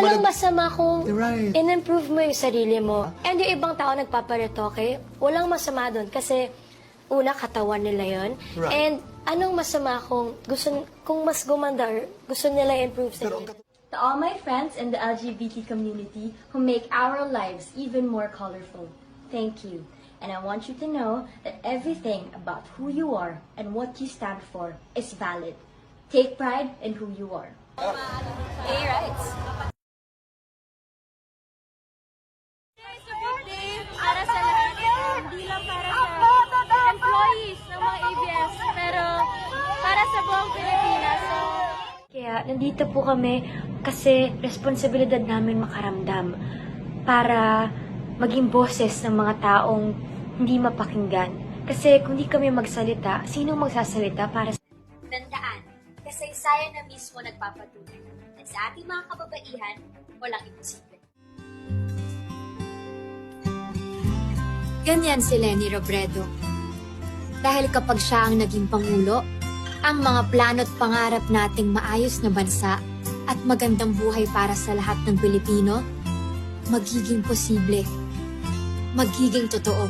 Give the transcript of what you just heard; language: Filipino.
Walang masama kung Right. in-improve mo yung sarili mo. And yung ibang tao nagpaparetoke, walang masama doon kasi una, katawan nila yon. Right. And anong masama kung mas gumanda or gusto nila i-improve sa kanila? To all my friends in the LGBT community who make our lives even more colorful, thank you. And I want you to know that everything about who you are and what you stand for is valid. Take pride in who you are. Gay rights. Para sa lahat, hindi lang para sa employees ng mga ABS, pero para sa buong Pilipinas. So, Kaya nandito po kami kasi responsibilidad namin makaramdam para maging boses ng mga taong hindi mapakinggan. Kasi kung di kami magsalita, sino magsasalita para sa... Tandaan, kasaysayan na mismo nagpapatunay na sa ating mga kababaihan, walang imposible. Ganyan si Leni Robredo. Dahil kapag siya ang naging pangulo, ang mga plano't pangarap nating maayos na bansa at magandang buhay para sa lahat ng Pilipino, magiging posible, magiging totoo.